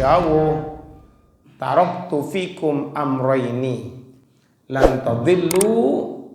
dawuh taraktu fikum amrayni lan tadillu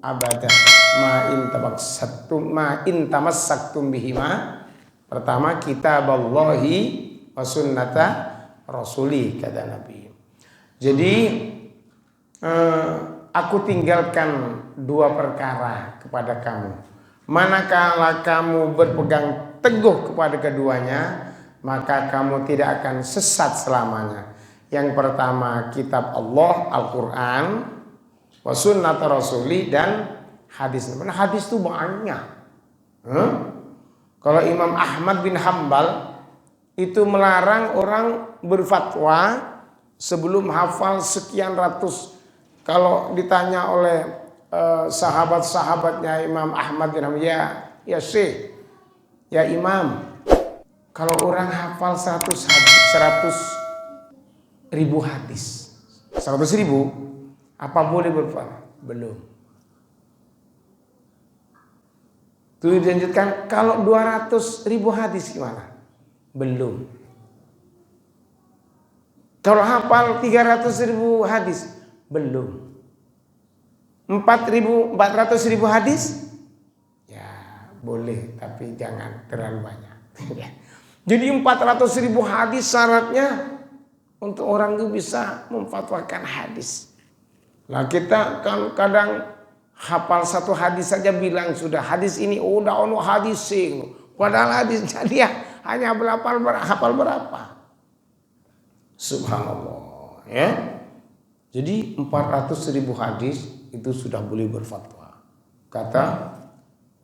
abada ma in tamassaktum bihima. Pertama, kitaballahi wa sunnata rasuli, kata Nabi. Jadi aku tinggalkan dua perkara kepada kamu. Manakala kamu berpegang teguh kepada keduanya, maka kamu tidak akan sesat selamanya. Yang pertama, kitab Allah, Al-Quran, wa sunnata rasuli, dan hadis. Hadis itu banyak. Kalau Imam Ahmad bin Hambal itu melarang orang berfatwa sebelum hafal sekian ratus. Kalau ditanya oleh sahabat-sahabatnya Imam Ahmad bin Hambal, ya Syekh, ya Imam, kalau orang hafal 100 ribu hadis, 100 ribu, apa boleh berfatwa? Belum. Itu dilanjutkan, kalau 200 ribu hadis gimana? Belum. Kalau hafal 300 ribu hadis, belum. 400 ribu hadis, ya boleh, tapi jangan terlalu banyak. Jadi 400 ribu hadis syaratnya untuk orang itu bisa memfatwakan hadis. Nah, kita kan kadang hafal satu hadis saja bilang sudah hadis ini udah ono hadis sing. Padahal hadisnya dia hanya hafal berapa? Subhanallah, ya. Jadi 400 ribu hadis itu sudah boleh berfatwa, kata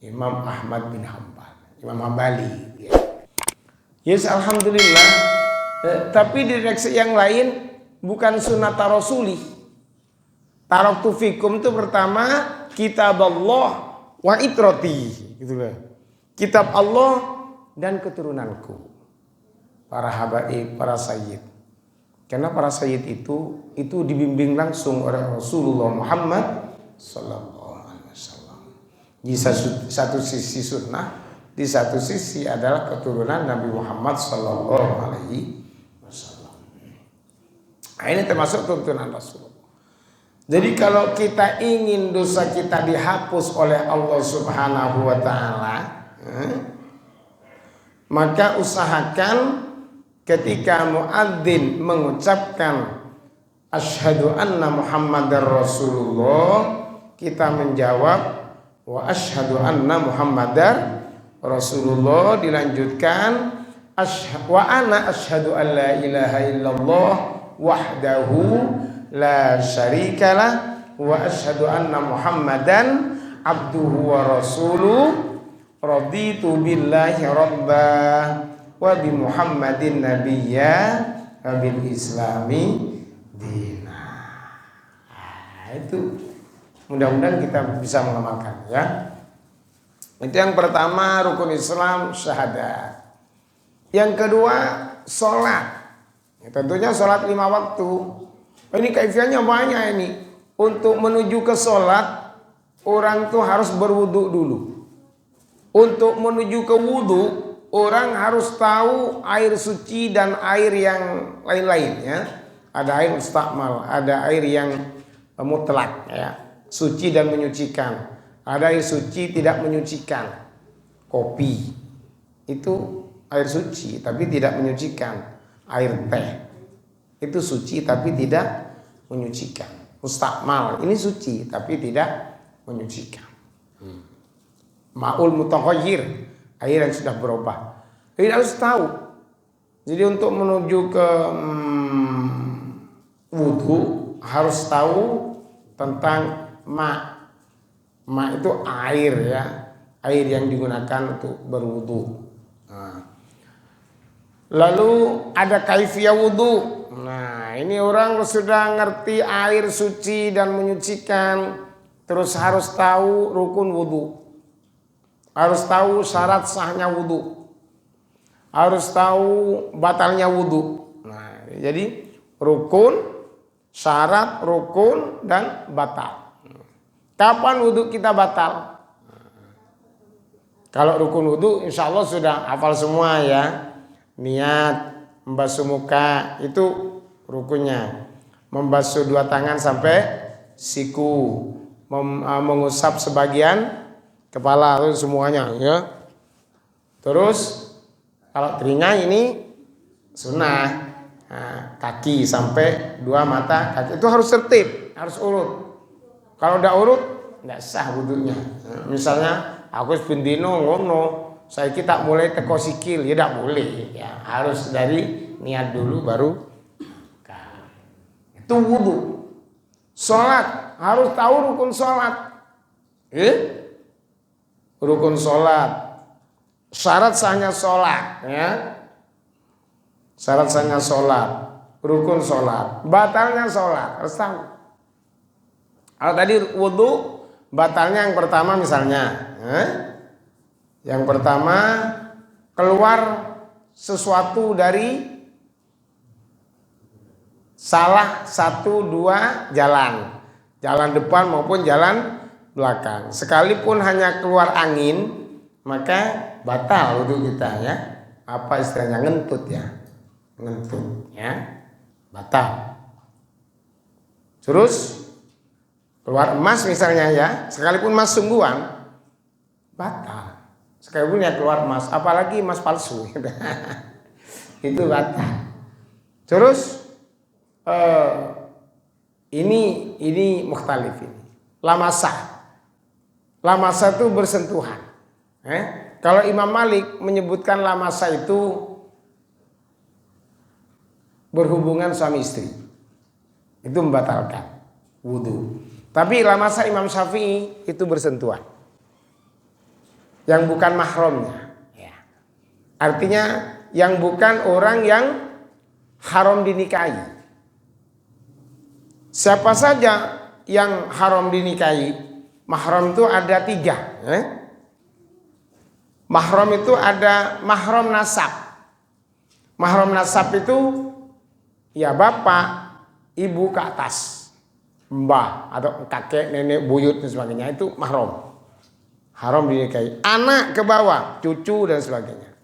Imam Ahmad bin Hambal, Imam Hambali. Ya. Yes, alhamdulillah. Tapi di redaksi yang lain bukan sunnata rasuli. Taraktu fikum itu pertama kitab Allah wa itrati, gitu kan. Kitab Allah dan keturunanku. Para habaib, para sayyid. Karena para sayyid itu dibimbing langsung oleh Rasulullah Muhammad sallallahu alaihi wasallam. Di satu sisi sunnah, di satu sisi adalah keturunan Nabi Muhammad sallallahu alaihi wasallam. Nah, ini termasuk tuntunan Rasulullah. Jadi kalau kita ingin dosa kita dihapus oleh Allah Subhanahu wa taala, maka usahakan ketika muadzin mengucapkan asyhadu anna Muhammadar Rasulullah, kita menjawab wa asyhadu anna Muhammadar Rasulullah, dilanjutkan wa ana asyhadu an la ilaha illallah wahdahu la syarikalah wa asyhadu anna Muhammadan abduhu wa rasuluh raditu billahi rabbah wa bi Muhammadin nabiyya wa bil islami dina. Itu mudah-mudahan kita bisa mengamalkan, ya. Itu yang pertama, rukun Islam syahadat. Yang kedua, sholat. Ya, tentunya sholat 5 waktu. Ini kaifiahnya banyak ini. Untuk menuju ke sholat, orang tuh harus berwudu dulu. Untuk menuju ke wudu, orang harus tahu air suci dan air yang lain-lain, ya. Ada air mustakmal, ada air yang mutlak, ya, suci dan menyucikan. Ada air suci tidak menyucikan. Kopi itu air suci tapi tidak menyucikan. Air teh itu suci tapi tidak menyucikan. Mustakmal ini suci tapi tidak menyucikan. Ma'ul mutaghayyir, air yang sudah berubah. Jadi harus tahu. Jadi untuk menuju ke wudu harus tahu tentang ma. Ma itu air, ya, air yang digunakan untuk berwudu. Nah. Lalu ada kaifiyah wudu. Nah, ini orang sudah ngerti air suci dan menyucikan, terus harus tahu rukun wudu. Harus tahu syarat sahnya wudu. Harus tahu batalnya wudu. Nah, jadi rukun, syarat, rukun, dan batal. Kapan wudu kita batal? Kalau rukun wudu insya Allah sudah hafal semua, ya. Niat, membasuh muka itu rukunnya. Membasuh dua tangan sampai siku, mengusap sebagian kepala itu semuanya ya. Terus kalau telinga ini sunnah. Nah, kaki sampai dua mata kaki itu harus tertib, harus urut. Kalau udah urut nggak sah wudunya. Nah, misalnya aku sepindino ngono, saya kita mulai teko sikil ya tidak boleh ya, harus dari niat dulu baru itu wudu. Sholat harus tahu rukun sholat. Rukun sholat, syarat sahnya sholat ya. Syarat sahnya sholat, rukun sholat, batalnya sholat harus tahu. Kalau tadi wudu batalnya yang pertama misalnya, yang pertama keluar sesuatu dari salah satu dua jalan depan maupun jalan belakang. Sekalipun hanya keluar angin, maka batal wudu kita ya. Apa istilahnya, ngentut ya. Ngentut ya, batal. Terus keluar emas misalnya ya, sekalipun emas sungguhan batal. Sekalipun ya keluar emas, apalagi emas palsu itu batal. Terus ini mukhtalif ini. Lamasa itu bersentuhan. Kalau Imam Malik menyebutkan lamasa itu berhubungan suami istri, itu membatalkan wudu. Tapi lamasa Imam Syafi'i itu bersentuhan, yang bukan mahramnya ya. Artinya yang bukan orang yang haram dinikahi. Siapa saja yang haram dinikahi, mahram itu ada 3. Mahram itu ada mahram nasab. Mahram nasab itu ya bapak, ibu ke atas, mbah atau kakek, nenek, buyut dan sebagainya, itu mahram. Haram dinikahi. Anak ke bawah, cucu dan sebagainya.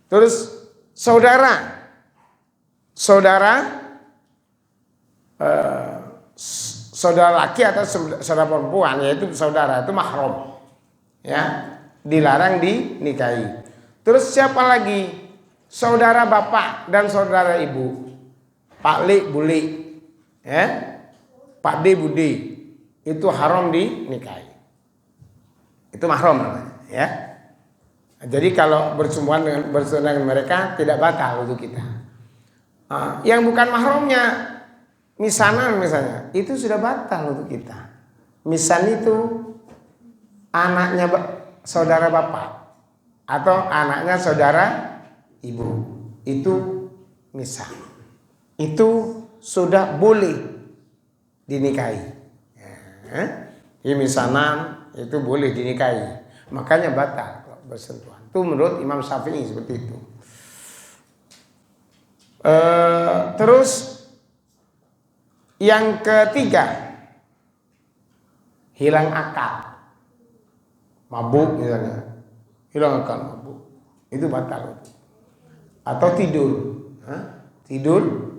Terus saudara laki atau saudara perempuan, yaitu saudara, itu mahram. Ya, dilarang dinikahi. Terus siapa lagi? Saudara bapak dan saudara ibu. Pak Li, Buli, ya, Pak D, Budi, itu haram dinikahi. Itu mahram namanya, ya. Jadi kalau bersumbuhan dengan mereka tidak batal untuk kita. Yang bukan mahramnya, misanan misalnya, itu sudah batal untuk kita. Misan itu anaknya saudara bapak atau anaknya saudara ibu, itu misan. Itu sudah boleh dinikahi. Ya, misanan itu boleh dinikahi. Makanya batal bersentuhan. Itu menurut Imam Syafi'i seperti itu. Terus yang ketiga, hilang akal, mabuk misalnya, hilang akal, mabuk, itu batal. Atau tidur, tidur.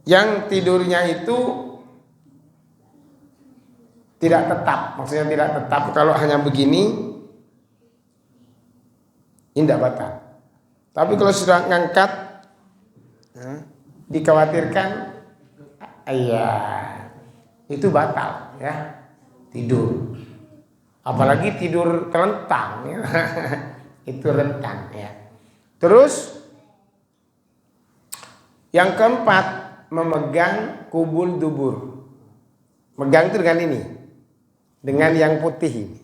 Yang tidurnya itu tidak tetap, maksudnya tidak tetap. Kalau hanya begini, ini tidak batal. Tapi kalau sudah ngangkat, dikhawatirkan, itu batal ya, tidur. Apalagi tidur telentang, ya. Itu rentan ya. Terus yang keempat, memegang kubul dubur. Megang itu dengan ini, dengan yang putih ini.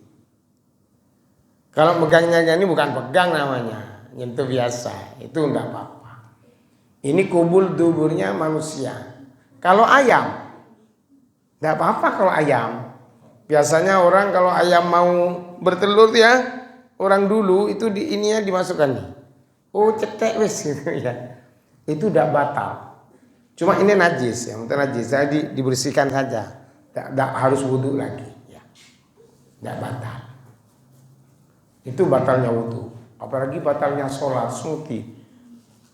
Kalau megangnya ini bukan pegang namanya, nyentuh biasa, itu enggak apa-apa. Ini kubul duburnya manusia. Kalau ayam, enggak apa-apa kalau ayam. Biasanya orang kalau ayam mau bertelur ya, orang dulu itu ininya dimasukkan nih. Oh cetek wes gitu ya. Itu enggak batal. Cuma ini najis ya, najis, jadi dibersihkan saja, tidak harus wudhu lagi, ya, tidak batal. Itu batalnya wudhu, apalagi batalnya sholat sunnah.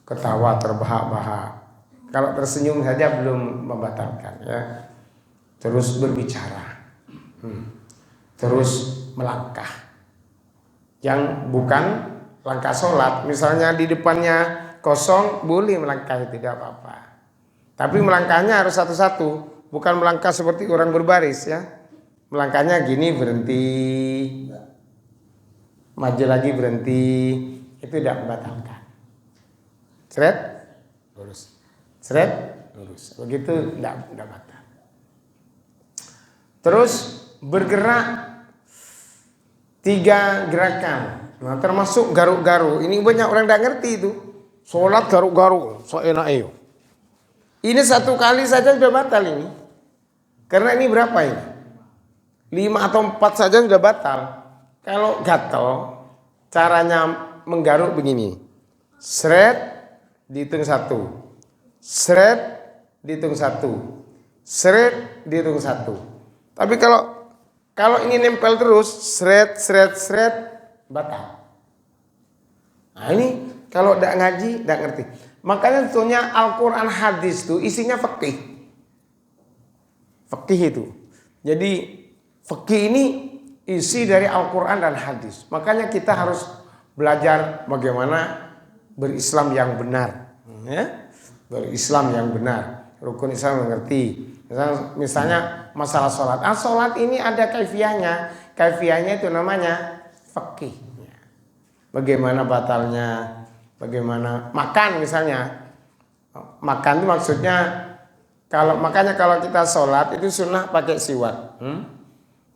ketawa terbahak-bahak. Kalau tersenyum saja belum membatalkan ya. Terus berbicara. Terus melangkah. Yang bukan langkah sholat. Misalnya di depannya kosong, boleh melangkah, tidak apa-apa. Tapi melangkahnya harus satu-satu. Bukan melangkah seperti orang berbaris ya. Melangkahnya gini, berhenti. Maju lagi, berhenti. Itu tidak membatalkan. Seret, lurus. Seret, lurus. Begitu tidak batal. Terus bergerak 3 gerakan. Nah, termasuk garuk-garuk. Ini banyak orang tidak ngerti itu. Sholat garuk-garuk, so enak ayo. Ini 1 kali saja sudah batal ini. Karena ini berapa ini? 5 atau 4 saja sudah batal. Kalau gatal, caranya menggaruk begini. Seret, dihitung 1. Seret, dihitung 1. Seret, dihitung 1. Tapi kalau ini nempel terus, seret, batal. Nah ini kalau tidak ngaji, tidak ngerti. Makanya sebetulnya Al-Quran hadis itu isinya fikih. Fikih itu. Jadi fikih ini isi dari Al-Quran dan hadis. Makanya kita harus belajar bagaimana berislam yang benar. Ya? Berislam yang benar. Rukun Islam mengerti. Misalnya masalah sholat. Sholat ini ada kaifiyahnya. Kaifiyahnya itu namanya fikih. Bagaimana batalnya. Bagaimana makan misalnya. Makan itu maksudnya makanya kalau kita sholat itu sunnah pakai siwak.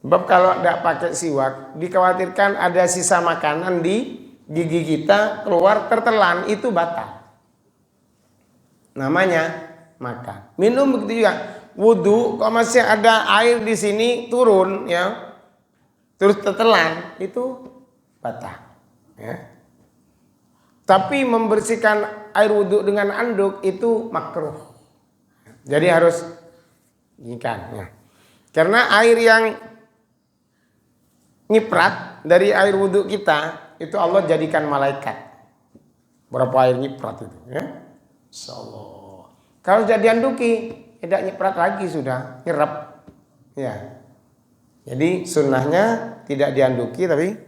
Sebab kalau tidak pakai siwak dikhawatirkan ada sisa makanan di gigi kita keluar tertelan, itu batal. Namanya makan. Minum begitu juga. Wudu, kalau masih ada air di sini turun ya, terus tertelan, itu batal. Ya. Tapi membersihkan air wudu dengan anduk itu makruh. Jadi harus ikan. Ya. Karena air yang nyiprat dari air wudu kita itu Allah jadikan malaikat. Berapa air nyiprat itu? Ya. Insyaallah. Kalau jadi anduki tidak nyiprat lagi, sudah nyerap. Ya. Jadi sunnahnya tidak dianduki tapi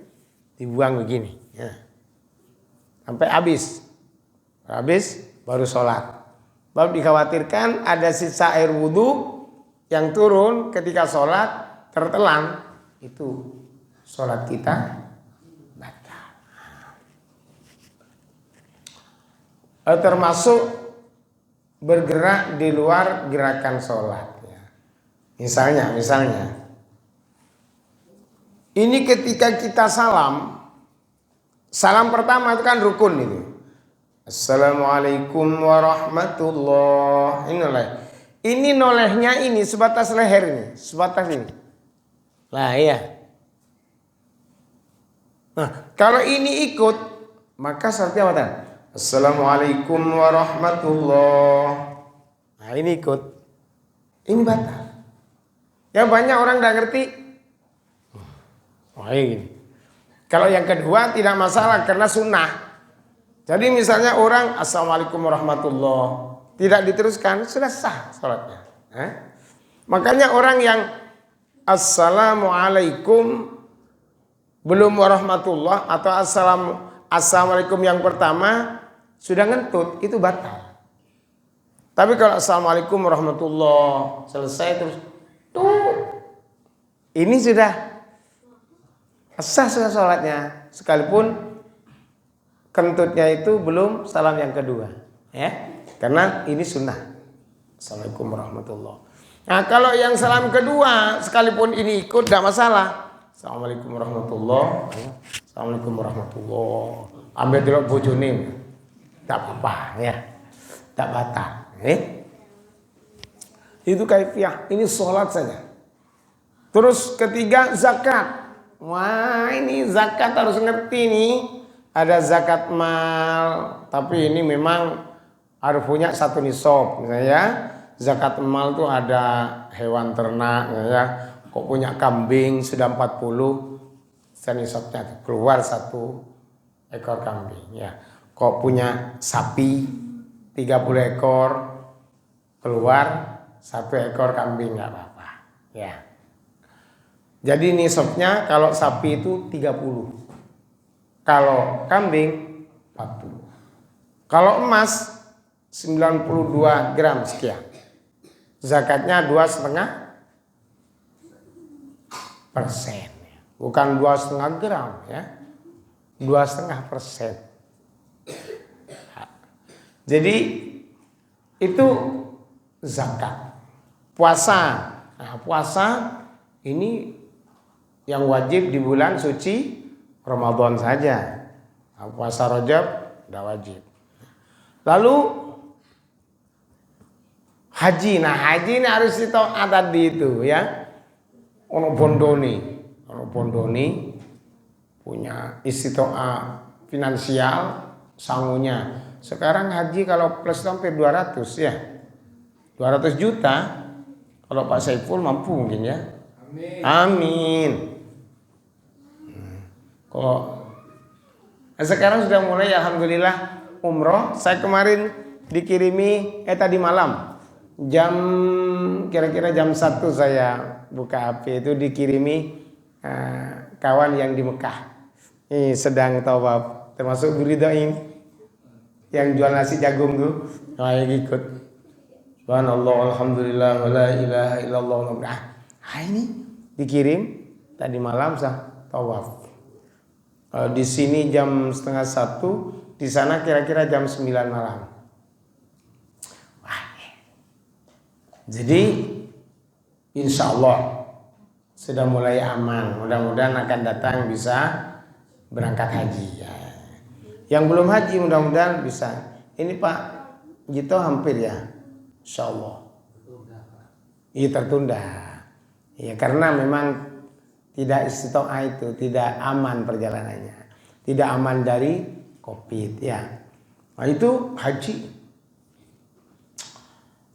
dibuang begini. Ya. Sampai habis baru sholat. Baru dikhawatirkan ada sisa air wudhu yang turun ketika sholat tertelan, itu sholat kita batal. Termasuk bergerak di luar gerakan sholat. Misalnya, ini ketika kita salam pertama itu kan rukun itu. Assalamualaikum warahmatullah. Ini nolehnya ini sebatas leher ini, sebatas ini. Lah iya. Nah, kalau ini ikut, maka syaratnya apa? Assalamualaikum warahmatullah. Nah, ini ikut. Ini batal. Ya banyak orang tidak ngerti. Ini. Kalau yang kedua tidak masalah karena sunnah. Jadi misalnya orang Assalamualaikum warahmatullah tidak diteruskan, sudah sah salatnya. Makanya orang yang Assalamualaikum belum warahmatullah atau Assalamualaikum yang pertama sudah ngentut, itu batal. Tapi kalau Assalamualaikum warahmatullah selesai terus ini sudah sah sholatnya, sekalipun kentutnya itu belum salam yang kedua, ya, karena ini sunnah. Assalamualaikum warahmatullah. Nah kalau yang salam kedua sekalipun ini ikut tidak masalah. Assalamualaikum warahmatullah. Assalamualaikum warahmatullah. Ambil dulu bojone, tidak apa-apa ya, tidak batal. Itu kaifiah. Ini sholat saja. Terus ketiga zakat. Wah ini zakat harus ngerti nih. Ada zakat mal, tapi ini memang harus punya 1 nisab. Misalnya ya, zakat mal itu ada hewan ternak, ya. Kok punya kambing sudah 40, nisabnya keluar 1 ekor kambing. Ya. Kok kok punya sapi 30 ekor, keluar 1 ekor kambing nggak apa-apa. Ya. Jadi nisabnya kalau sapi itu 30. Kalau kambing 40. Kalau emas 92 gram sekian. Zakatnya 2,5%. Bukan 2,5 gram ya. 2,5%. Jadi itu zakat. Puasa. Nah, puasa ini yang wajib di bulan suci Ramadan saja. Nah, puasa Rajab tidak wajib. Lalu haji. Nah, haji ini harus itu ada di itu ya. Ono bondoni punya istitoa finansial sangunya. Sekarang haji kalau plus sampai 200 ya. 200 juta. Kalau Pak Saiful mampu mungkin ya. Amin. Sekarang sudah mulai alhamdulillah umroh. Saya kemarin dikirimi tadi malam kira-kira jam 1 saya buka HP itu dikirimi kawan yang di Mekah. Ini sedang tawaf, termasuk Buridain yang jual nasi jagung tuh. Saya ikut. Subhanallah, alhamdulillah, la ilaha illallah. Ini dikirim tadi malam saya tawaf. Di sini jam 12:30, di sana kira-kira jam 9 malam. Jadi insya Allah sudah mulai aman. Mudah-mudahan akan datang bisa berangkat haji. Ya. Yang belum haji mudah-mudahan bisa. Ini Pak Gito hampir ya, insya Allah. Iya tertunda. Ya karena memang tidak istitoah itu, tidak aman perjalanannya, tidak aman dari COVID ya. Nah itu haji.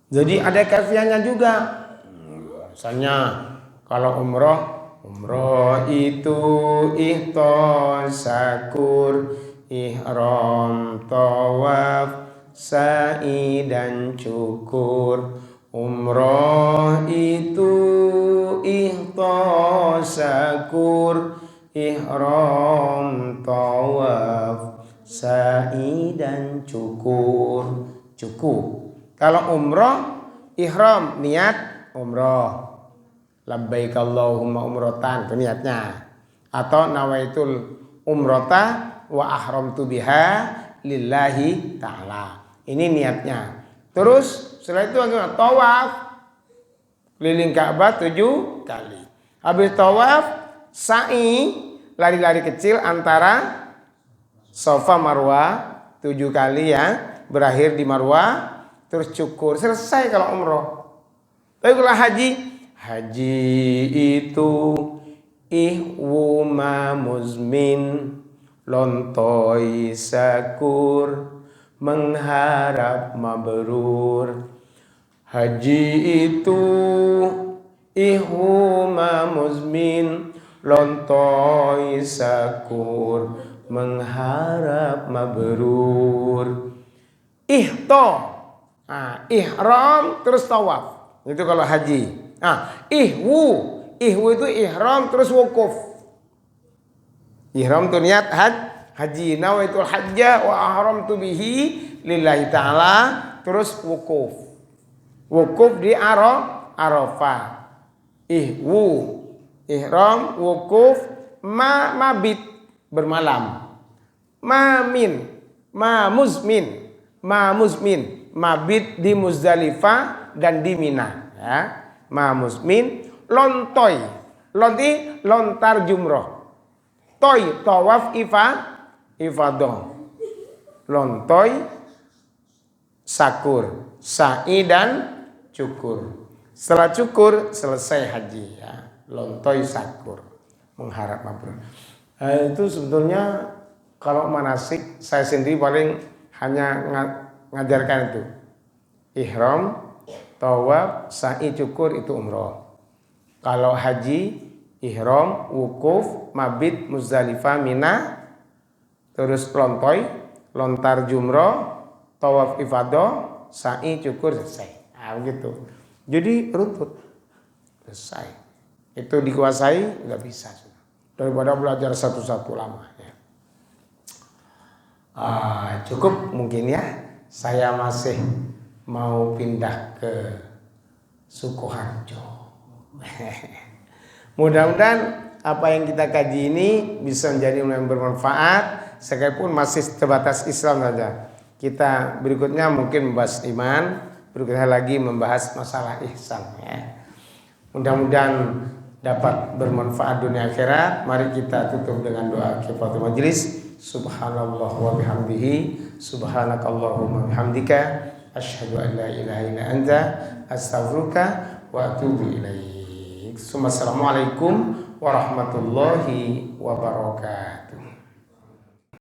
Jadi ada kafiahnya juga. Misalnya kalau umroh itu ihtosakur, ihram, tawaf, sa'i dan cukur. Umroh itu ihtosakur, ihram, tawaf, sa'i dan cukur. Kalau umroh, ihram niat umroh, labbaik Allahumma umrotan itu niatnya. Atau nawaitul umrota wa ahramtu biha lillahi ta'ala. Ini niatnya. Terus setelah itu bagaimana? Tawaf keliling Ka'bah 7 kali. Habis tawaf sa'i lari-lari kecil antara Safa Marwah 7 kali ya. Berakhir di Marwah. Terus cukur. Selesai kalau umroh. Tapi kalau haji itu ihwuma muzmin, lontoi sakur, mengharap mabrur. Haji itu ihwuma muzmin, lontoi sakur, mengharap mabrur. Ihram terus tawaf. Itu kalau haji. Ihwu itu ihram terus wukuf. Ihram itu niat haji. Nawaitul hajja wa ahramtu bihi lillahi ta'ala. Terus wukuf. Wukuf di Arafah. Ihwu ihram wukuf mabit bermalam. Muzmin mabit di Muzdalifah dan di Mina ya. Muzmin lontar jumroh, toy tawaf ifadah, lontoy sakur, sa'i dan cukur. Setelah cukur selesai haji ya. Lontoy sakur, mengharap mabrur. Itu sebetulnya kalau manasik saya sendiri paling hanya ngajarkan itu. Ihram, tawaf, sa'i, cukur itu umroh. Kalau haji, ihram, wukuf, mabit, Muzdalifah, Mina, terus lontoy lontar jumroh, tawaf ifadah, sa'i cukur selesai. Nah, begitu. Jadi runtut selesai. Itu dikuasai nggak bisa daripada belajar satu-satu lama ya. Cukup mungkin ya. Saya masih mau pindah ke Sukoharjo. Mudah-mudahan apa yang kita kaji ini bisa menjadi yang bermanfaat, sekalipun masih terbatas Islam saja. Kita berikutnya mungkin membahas iman, berikutnya lagi membahas masalah ihsan ya. Mudah-mudahan dapat bermanfaat dunia akhirat. Mari kita tutup dengan doa kifaratul majlis. Subhanallah wa bihamdihi, subhanakallahumma bihamdika, asyhadu an la ilaha illa anta, astaghfiruka wa atubu ilaik. Assalamualaikum warahmatullahi wabarakatuh.